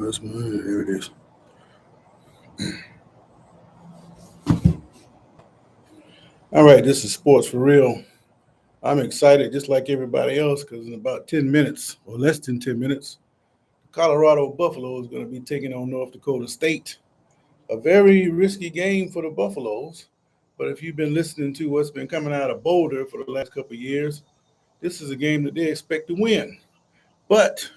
There it is. All right, this is Sports for Real. I'm excited just like everybody else because in about 10 minutes or less than 10 minutes, Colorado Buffaloes going to be taking on North Dakota State. A very risky game for the Buffaloes. But if you've been listening to what's been coming out of Boulder for the last couple of years, this is a game that they expect to win. But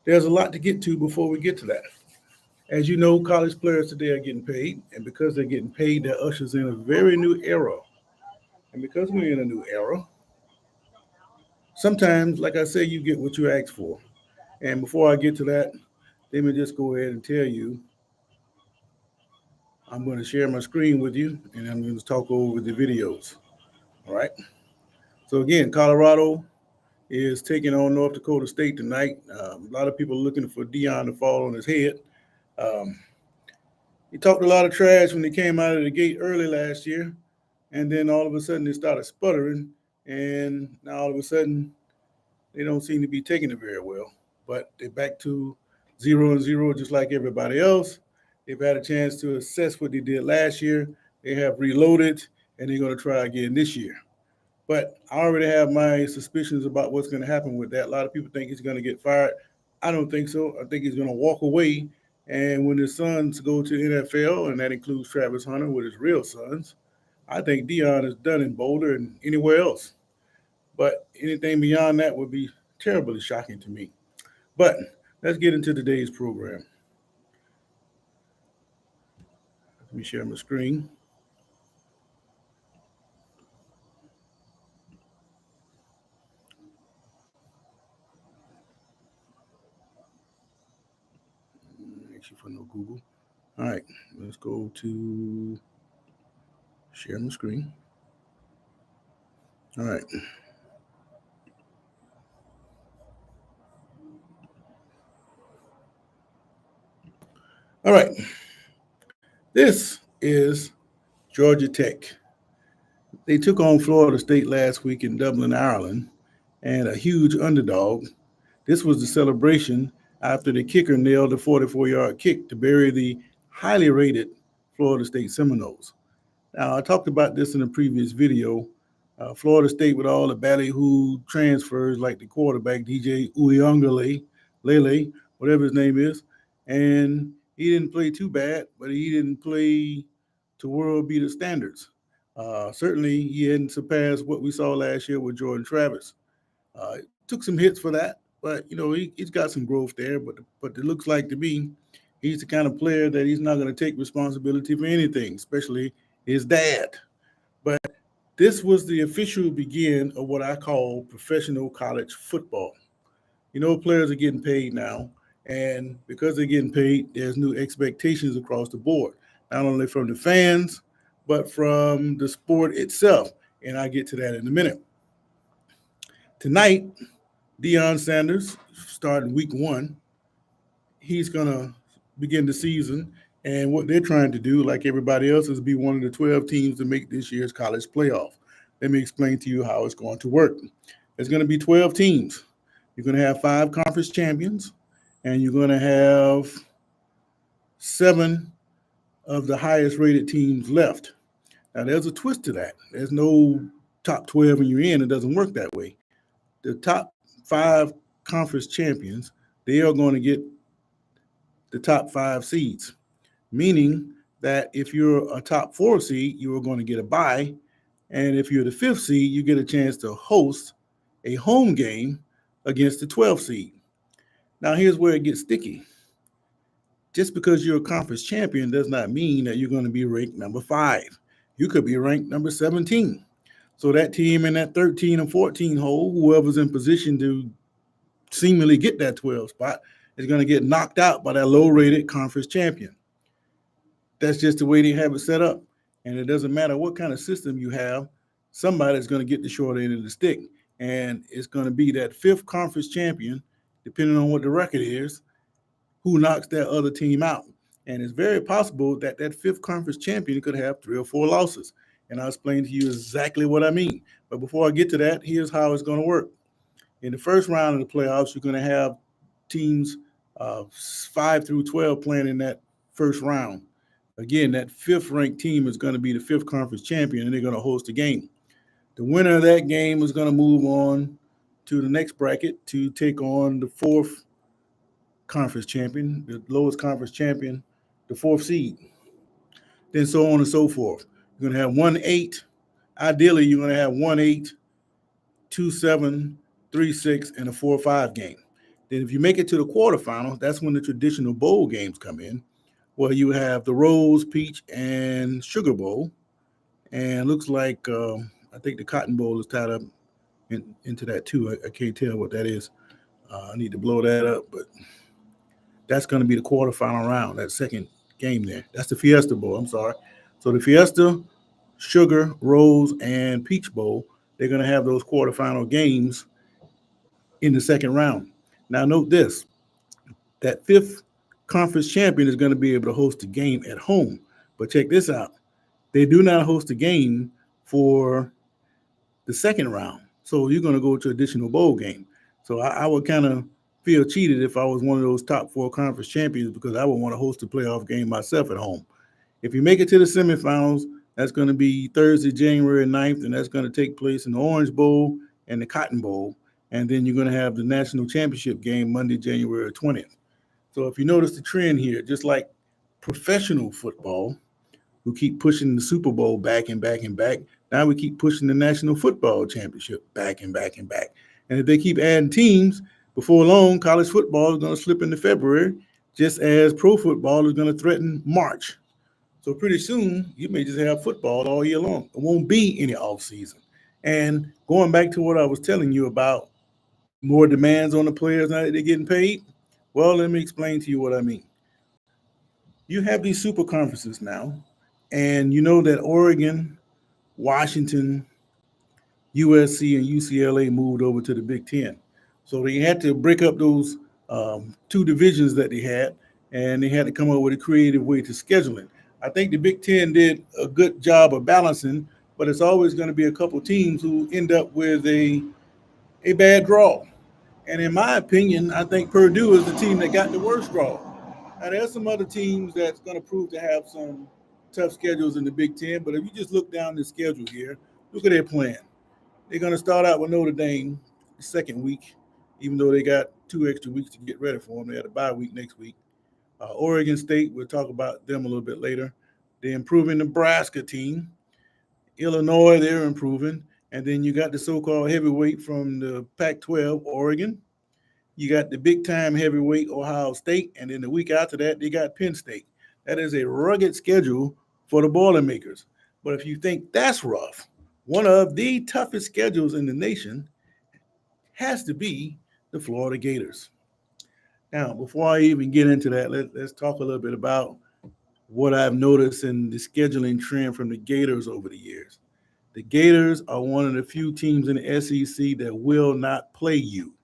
there's a lot to get to before we get to that. As you know, college players today are getting paid, and because they're getting paid, that ushers in a very new era. And because we're in a new era, sometimes, like I say, you get what you ask for. And before I get to that, let me just go ahead and tell you I'm going to share my screen with you, and I'm going to talk over the videos. All right. So again, Colorado is taking on North Dakota State tonight. A lot of people are looking for Deion to fall on his head. Um, he talked a lot of trash when he came out of the gate early last year, and then all of a sudden they started sputtering, and now all of a sudden they don't seem to be taking it very well. But they're back to 0-0, just like everybody else. They've had a chance to assess what they did last year. They have reloaded, and they're going to try again this year. But I already have my suspicions about what's going to happen with that. A lot of people think he's going to get fired. I don't think so. I think he's going to walk away. And when his sons go to NFL, and that includes Travis Hunter with his real sons, I think Deion is done in Boulder and anywhere else. But anything beyond that would be terribly shocking to me. But let's get into today's program. Let me share my screen. Actually, for no Google. All right, let's go to share my screen. All right. All right. This is Georgia Tech. They took on Florida State last week in Dublin, Ireland, and a huge underdog. This was the celebration after the kicker nailed a 44-yard kick to bury the highly rated Florida State Seminoles. Now, I talked about this in a previous video. Florida State with all the ballyhoo transfers like the quarterback, DJ Uyunglele, Lele, whatever his name is. And he didn't play too bad, but he didn't play to world beater standards. Certainly, he hadn't surpassed what we saw last year with Jordan Travis. Took some hits for that, but he's got some growth there. But it looks like to me, he's the kind of player that he's not going to take responsibility for anything, especially his dad. But this was the official begin of what I call professional college football. Players are getting paid now, and because they're getting paid, there's new expectations across the board, not only from the fans, but from the sport itself. And I'll get to that in a minute. Tonight, Deion Sanders starting week one. He's going to begin the season. And what they're trying to do, like everybody else, is be one of the 12 teams to make this year's college playoff. Let me explain to you how it's going to work. There's going to be 12 teams. You're going to have 5 conference champions, and you're going to have 7 of the highest rated teams left. Now, there's a twist to that. There's no top 12 and you're in. It doesn't work that way. The top 5 conference champions, they are going to get the top 5 seeds, meaning that if you're a top 4 seed, you are going to get a bye. And if you're the 5th seed, you get a chance to host a home game against the 12th seed. Now, here's where it gets sticky. Just because you're a conference champion does not mean that you're going to be ranked number 5. You could be ranked number 17. So that team in that 13 and 14 hole, whoever's in position to seemingly get that 12 spot, is going to get knocked out by that low-rated conference champion. That's just the way they have it set up. And it doesn't matter what kind of system you have, somebody's going to get the short end of the stick. And it's going to be that 5th conference champion, depending on what the record is, who knocks that other team out. And it's very possible that that 5th conference champion could have 3 or 4 losses. And I'll explain to you exactly what I mean. But before I get to that, here's how it's going to work. In the first round of the playoffs, you're going to have teams 5 through 12 playing in that first round. Again, that fifth ranked team is going to be the fifth conference champion, and they're going to host a game. The winner of that game is going to move on to the next bracket to take on the fourth conference champion, the lowest conference champion, the fourth seed. Then so on and so forth. You're going to have 1-8. Ideally, you're going to have 1-8, 2-7, 3-6, and a 4-5 game. Then if you make it to the quarterfinals, that's when the traditional bowl games come in, where you have the Rose, Peach, and Sugar Bowl. And looks like I think the Cotton Bowl is tied up into that too. I can't tell what that is. I need to blow that up, but that's going to be the quarterfinal round, that second game there. That's the Fiesta Bowl, I'm sorry. So the Fiesta, Sugar, Rose, and Peach Bowl, they're going to have those quarterfinal games in the second round. Now note this, that fifth conference champion is going to be able to host a game at home. But check this out. They do not host a game for the second round. So you're going to go to additional bowl game. So I would kind of feel cheated if I was one of those top four conference champions, because I would want to host a playoff game myself at home. If you make it to the semifinals, that's going to be Thursday, January 9th, and that's going to take place in the Orange Bowl and the Cotton Bowl. And then you're going to have the national championship game Monday, January 20th. So if you notice the trend here, just like professional football, who keep pushing the Super Bowl back and back and back, now we keep pushing the National Football Championship back and back and back. And if they keep adding teams, before long, college football is going to slip into February, just as pro football is going to threaten March. So pretty soon, you may just have football all year long. It won't be any off season. And going back to what I was telling you about more demands on the players now that they're getting paid, well, let me explain to you what I mean. You have these super conferences now, and you know that Oregon, Washington, USC, and UCLA moved over to the Big Ten. So they had to break up those two divisions that they had, and they had to come up with a creative way to schedule it. I think the Big Ten did a good job of balancing, but it's always going to be a couple teams who end up with a bad draw. And in my opinion, I think Purdue is the team that got the worst draw. Now, there's some other teams that's going to prove to have some tough schedules in the Big Ten, but if you just look down the schedule here, look at their plan. They're going to start out with Notre Dame the second week, even though they got 2 extra weeks to get ready for them. They had a bye week next week. Oregon State, we'll talk about them a little bit later. The improving Nebraska team. Illinois, they're improving. And then you got the so-called heavyweight from the Pac-12, Oregon. You got the big-time heavyweight, Ohio State. And then the week after that, they got Penn State. That is a rugged schedule for the Boilermakers. But if you think that's rough, one of the toughest schedules in the nation has to be the Florida Gators. Now, before I even get into that, let's talk a little bit about what I've noticed in the scheduling trend from the Gators over the years. The Gators are one of the few teams in the SEC that will not play you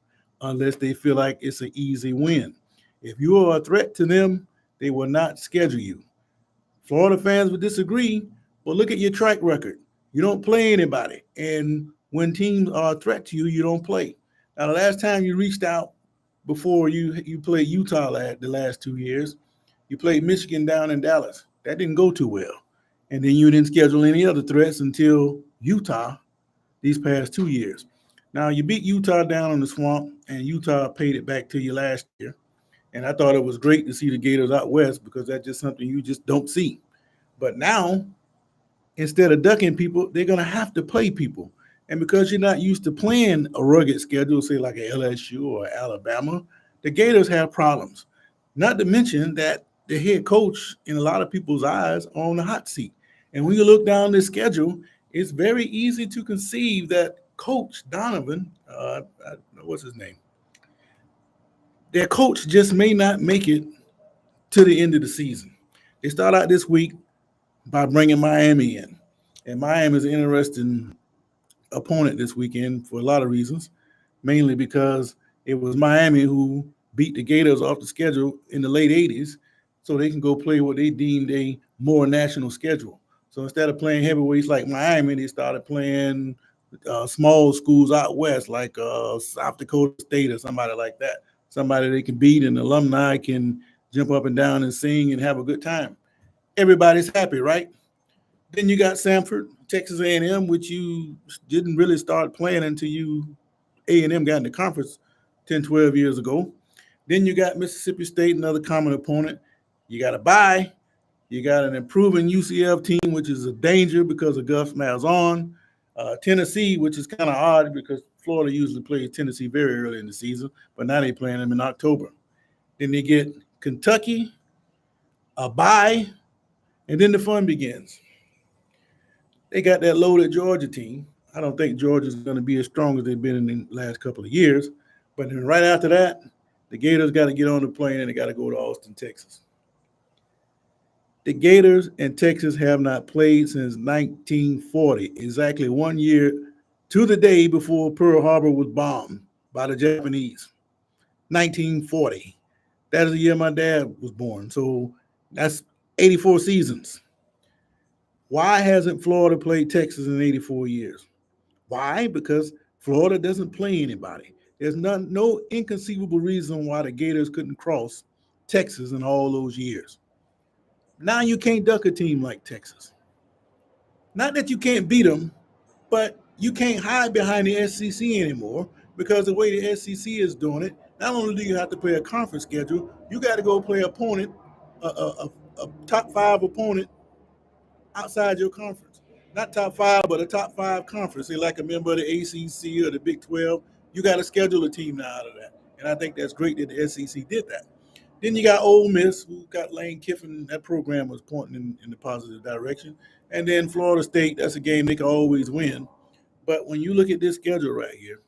unless they feel like it's an easy win. If you are a threat to them, they will not schedule you. Florida fans would disagree, but look at your track record. You don't play anybody. And when teams are a threat to you, you don't play. Now, the last time you reached out before you played Utah the last 2 years, you played Michigan down in Dallas. That didn't go too well. And then you didn't schedule any other threats until Utah these past 2 years. Now, you beat Utah down in the swamp, and Utah paid it back to you last year. And I thought it was great to see the Gators out west, because that's just something you just don't see. But now, instead of ducking people, they're going to have to play people. And because you're not used to playing a rugged schedule, say like a LSU or Alabama, the Gators have problems. Not to mention that the head coach, in a lot of people's eyes, are on the hot seat. And when you look down this schedule, it's very easy to conceive that Coach Donovan, what's his name? Their coach just may not make it to the end of the season. They start out this week by bringing Miami in. And Miami is an interesting opponent this weekend for a lot of reasons, mainly because it was Miami who beat the Gators off the schedule in the late 80s, so they can go play what they deemed a more national schedule. So instead of playing heavyweights like Miami, they started playing small schools out west, like South Dakota State or somebody like that. somebody they can beat, and alumni can jump up and down and sing and have a good time. Everybody's happy, right? Then you got Samford, Texas A&M, which you didn't really start playing until A&M got in the conference 10, 12 years ago. Then you got Mississippi State, another common opponent. You got a bye. You got an improving UCF team, which is a danger because of Gus Malzahn. Tennessee, which is kind of odd because Florida usually plays Tennessee very early in the season, but now they're playing them in October. Then they get Kentucky, a bye, and then the fun begins. They got that loaded Georgia team. I don't think Georgia's going to be as strong as they've been in the last couple of years. But then right after that, the Gators got to get on the plane and they got to go to Austin, Texas. The Gators and Texas have not played since 1940, exactly 1 year to the day before Pearl Harbor was bombed by the Japanese. 1940. That is the year my dad was born. So that's 84 seasons. Why hasn't Florida played Texas in 84 years? Why? Because Florida doesn't play anybody. There's no inconceivable reason why the Gators couldn't cross Texas in all those years. Now you can't duck a team like Texas. Not that you can't beat them, but you can't hide behind the SEC anymore because the way the SEC is doing it, not only do you have to play a conference schedule, you got to go play a top five opponent outside your conference. Not top five, but a top five conference. Say like a member of the ACC or the Big 12. You got to schedule a team now out of that. And I think that's great that the SEC did that. Then you got Ole Miss, who got Lane Kiffin. That program was pointing in the positive direction. And then Florida State, that's a game they can always win. But when you look at this schedule right here,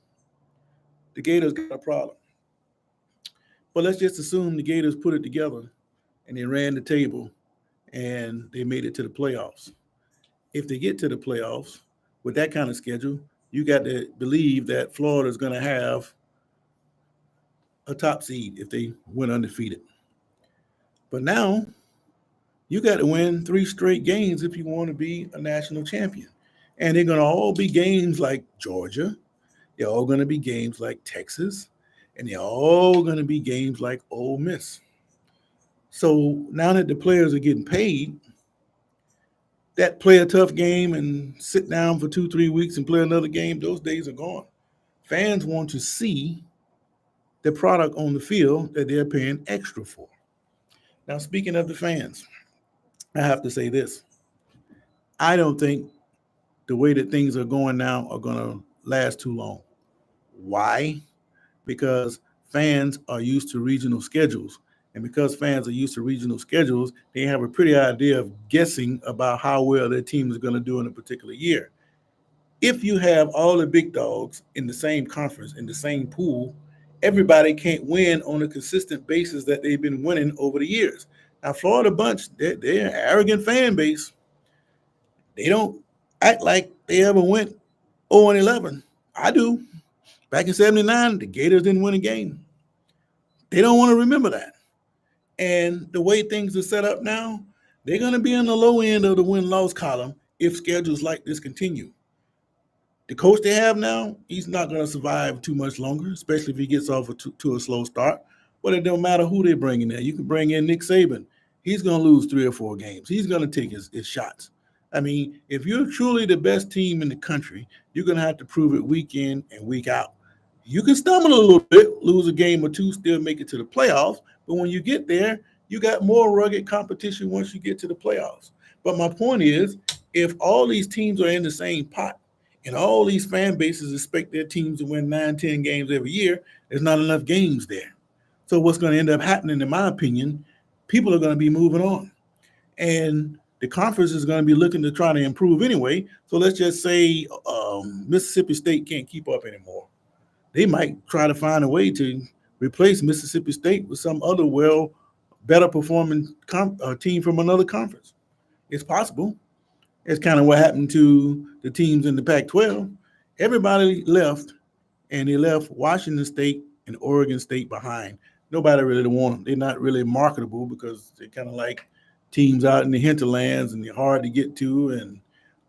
the Gators got a problem. But let's just assume the Gators put it together and they ran the table and they made it to the playoffs. If they get to the playoffs with that kind of schedule, you got to believe that Florida is going to have a top seed if they went undefeated. But now you got to win 3 straight games if you want to be a national champion. And they're going to all be games like Georgia. They're all going to be games like Texas. And they're all going to be games like Ole Miss. So now that the players are getting paid, that play a tough game and sit down for 2-3 weeks and play another game, those days are gone. Fans want to see the product on the field that they're paying extra for. Now, speaking of the fans, I have to say this. I don't think the way that things are going now are going to last too long. Why? Because fans are used to regional schedules. And because fans are used to regional schedules, they have a pretty idea of guessing about how well their team is going to do in a particular year. If you have all the big dogs in the same conference, in the same pool, everybody can't win on a consistent basis that they've been winning over the years. Now, Florida Bunch, they're an arrogant fan base. They don't act like they ever went 0-11. I do. Back in 79, the Gators didn't win a game. They don't want to remember that. And the way things are set up now, they're going to be on the low end of the win-loss column if schedules like this continue. The coach they have now, he's not going to survive too much longer, especially if he gets off to a slow start. But it don't matter who they bring in there. You can bring in Nick Saban. He's going to lose 3 or 4 games. He's going to take his shots. I mean, if you're truly the best team in the country, you're going to have to prove it week in and week out. You can stumble a little bit, lose a game or 2, still make it to the playoffs. But when you get there, you got more rugged competition once you get to the playoffs. But my point is, if all these teams are in the same pot and all these fan bases expect their teams to win 9, 10 games every year, there's not enough games there. So what's going to end up happening, in my opinion, people are going to be moving on. And the conference is going to be looking to try to improve anyway. So let's just say Mississippi State can't keep up anymore. They might try to find a way to replace Mississippi State with some other better performing team from another conference. It's possible. It's kind of what happened to the teams in the Pac-12. Everybody left, and they left Washington State and Oregon State behind. Nobody really want them. They're not really marketable because they're kind of like teams out in the hinterlands and they're hard to get to and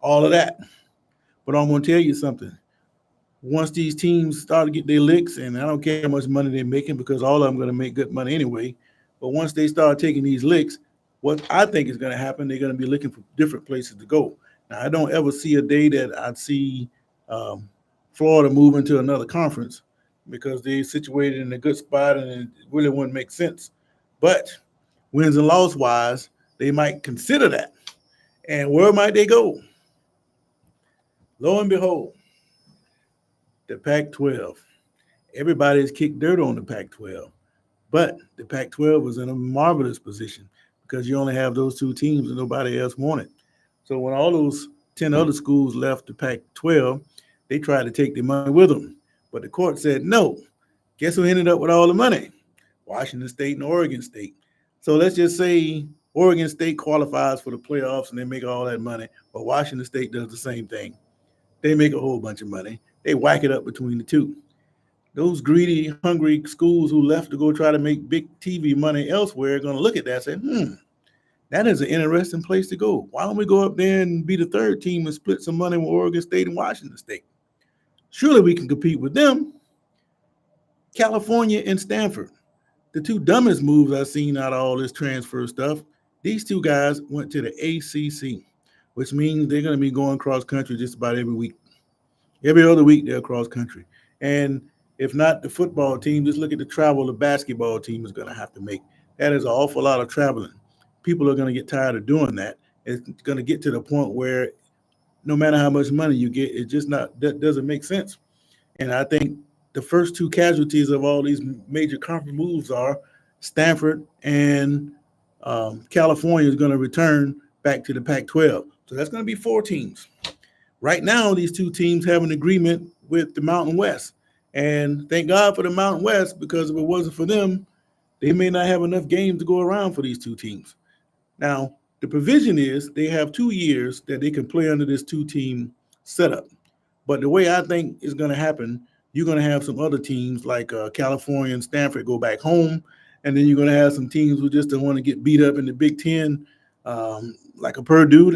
all of that. But I'm going to tell you something. once these teams start to get their licks, and I don't care how much money they're making because all of them going to make good money anyway. But once they start taking these licks, what I think is going to happen, they're going to be looking for different places to go. Now, I don't ever see a day that I'd see um, Florida move into another conference because they're situated in a good spot and it really wouldn't make sense. But wins and loss wise, they might consider that. And where might they go? Lo and behold, the Pac 12. Everybody's kicked dirt on the Pac 12. But the Pac 12 was in a marvelous position because you only have those two teams and nobody else wanted. So when all those 10 other schools left the Pac 12, they tried to take their money with them. But the court said no. Guess who ended up with all the money? Washington State and Oregon State. So let's just say Oregon State qualifies for the playoffs and they make all that money, but Washington State does the same thing. They make a whole bunch of money. They whack it up between the two. Those greedy, hungry schools who left to go try to make big TV money elsewhere are going to look at that and say, that is an interesting place to go. Why don't we go up there and be the third team and split some money with Oregon State and Washington State? Surely we can compete with them. California and Stanford, the two dumbest moves I've seen out of all this transfer stuff. These two guys went to the ACC, which means they're going to be going cross country just about every week. Every other week they're cross country. And if not the football team, just look at the travel the basketball team is going to have to make. That is an awful lot of traveling. People are going to get tired of doing that. It's going to get to the point where no matter how much money you get, it just not that doesn't make sense. And I think the first two casualties of all these major conference moves are Stanford and California is going to return back to the Pac-12. So that's going to be 4 teams. Right now, these two teams have an agreement with the Mountain West. And thank God for the Mountain West, because if it wasn't for them, they may not have enough games to go around for these two teams. Now, the provision is they have 2 years that they can play under this 2-team setup. But the way I think is going to happen, you're going to have some other teams like California and Stanford go back home. And then you're going to have some teams who just don't want to get beat up in the Big Ten, like a Purdue.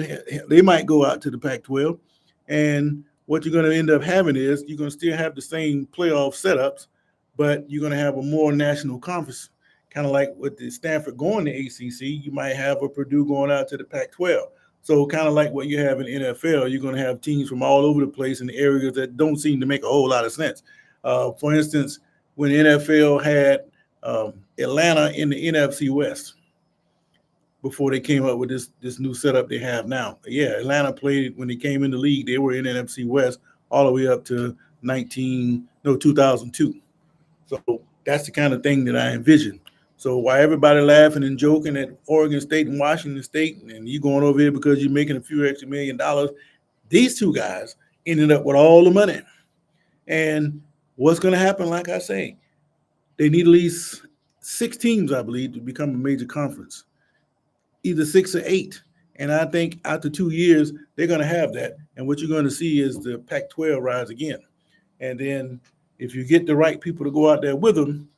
They might go out to the Pac-12. And what you're going to end up having is you're going to still have the same playoff setups, but you're going to have a more national conference, kind of like with the Stanford going to ACC. You might have a Purdue going out to the Pac-12. So kind of like what you have in NFL, you're going to have teams from all over the place in areas that don't seem to make a whole lot of sense. For instance, when the NFL had Atlanta in the NFC West before they came up with this new setup they have now. Yeah, Atlanta played when they came in the league. They were in NFC West all the way up to 2002. So that's the kind of thing that I envision. So while everybody laughing and joking at Oregon State and Washington State, and you going over here because you're making a few extra $1 million, these two guys ended up with all the money. And what's going to happen, like I say, they need at least 6 teams, I believe, to become a major conference, either 6 or 8. And I think after 2 years, they're going to have that. And what you're going to see is the Pac-12 rise again. And then if you get the right people to go out there with them,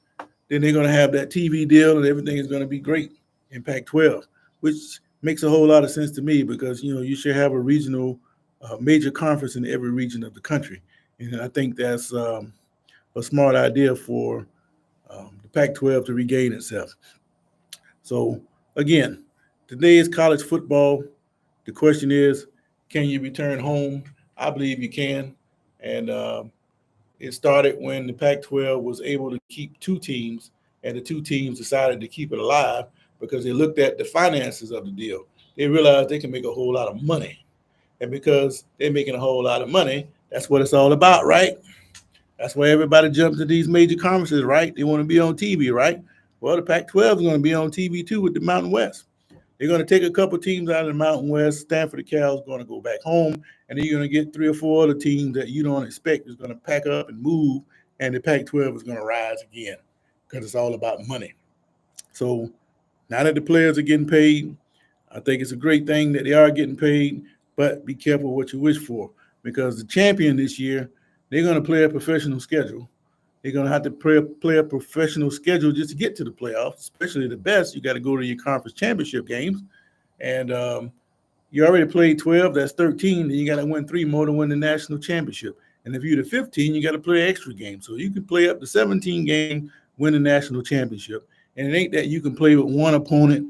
then they're going to have that TV deal and everything is going to be great in Pac-12, which makes a whole lot of sense to me because, you should have a regional major conference in every region of the country. And I think that's a smart idea for the Pac-12 to regain itself. So, again, today is college football. The question is, can you return home? I believe you can. And it started when the Pac-12 was able to keep 2 teams, and the 2 teams decided to keep it alive because they looked at the finances of the deal. They realized they can make a whole lot of money. And because they're making a whole lot of money, that's what it's all about, right? That's why everybody jumps to these major conferences, right? They want to be on TV, right? Well, the Pac-12 is going to be on TV too with the Mountain West. They're going to take a couple teams out of the Mountain West. Stanford and Cal is going to go back home, and then you're going to get 3 or 4 other teams that you don't expect is going to pack up and move, and the Pac-12 is going to rise again because it's all about money. So now that the players are getting paid, I think it's a great thing that they are getting paid, but be careful what you wish for because the champion this year, they're going to play a professional schedule. They're going to have to play a professional schedule just to get to the playoffs, especially the best. You got to go to your conference championship games. And you already played 12. That's 13. Then you got to win 3 more to win the national championship. And if you're the 15, you got to play extra games. So you can play up to 17 games, win the national championship. And it ain't that you can play with one opponent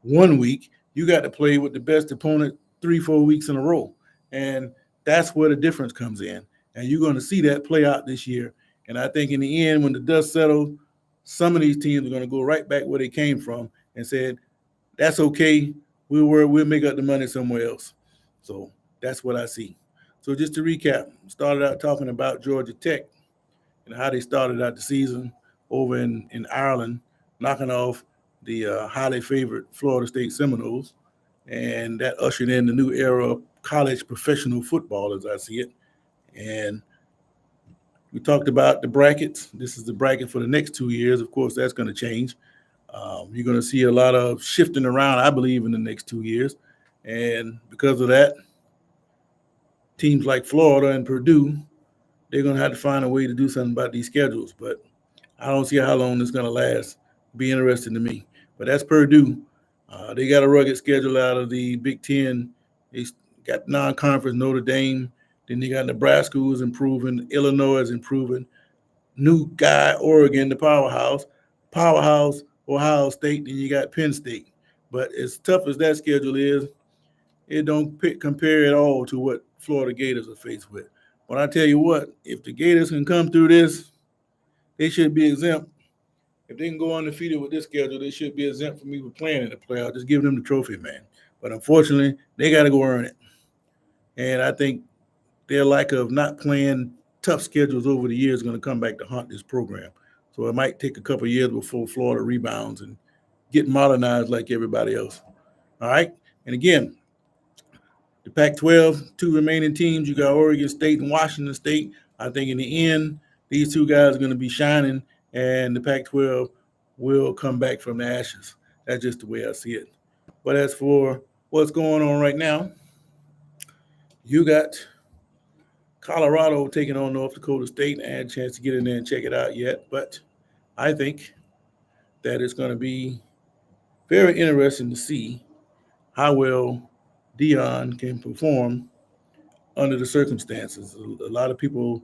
1 week. You got to play with the best opponent 3-4 weeks in a row. And that's where the difference comes in. And you're going to see that play out this year. And I think in the end, when the dust settles, some of these teams are going to go right back where they came from and said, that's okay. We'll make up the money somewhere else. So that's what I see. So just to recap, started out talking about Georgia Tech and how they started out the season over in Ireland, knocking off the highly favored Florida State Seminoles. And that ushered in the new era of college professional football, as I see it. And we talked about the brackets. This is the bracket for the next 2 years. Of course, that's going to change. You're going to see a lot of shifting around, I believe, in the next 2 years. And because of that, teams like Florida and Purdue, they're going to have to find a way to do something about these schedules. But I don't see how long it's going to last. Be interesting to me. But that's Purdue. They got a rugged schedule out of the Big Ten. They got non-conference Notre Dame. Then they got Nebraska, who's improving. Illinois is improving. New guy, Oregon, the powerhouse. Powerhouse, Ohio State. Then you got Penn State. But as tough as that schedule is, it don't compare at all to what Florida Gators are faced with. But I tell you what, if the Gators can come through this, they should be exempt. If they can go undefeated with this schedule, they should be exempt from even playing in the playoff. Just give them the trophy, man. But unfortunately, they got to go earn it. And I think their lack of not playing tough schedules over the years is going to come back to haunt this program. So it might take a couple of years before Florida rebounds and get modernized like everybody else. All right. And again, the Pac-12, 2 remaining teams, you got Oregon State and Washington State. I think in the end, these 2 guys are going to be shining, and the Pac-12 will come back from the ashes. That's just the way I see it. But as for what's going on right now, you got Colorado taking on North Dakota State. I had a chance to get in there and check it out yet, but I think that it's going to be very interesting to see how well Deion can perform under the circumstances. A lot of people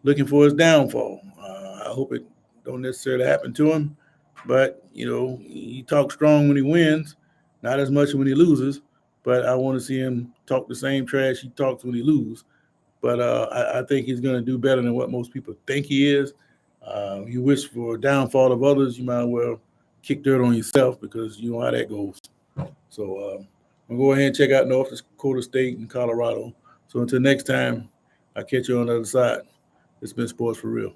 looking for his downfall. I hope it don't necessarily happen to him, but he talks strong when he wins, not as much when he loses. But I want to see him talk the same trash he talks when he loses. But I think he's going to do better than what most people think he is. You wish for a downfall of others, you might as well kick dirt on yourself, because you know how that goes. So I'm going to go ahead and check out North Dakota State and Colorado. So until next time, I'll catch you on the other side. It's been Sports for Real.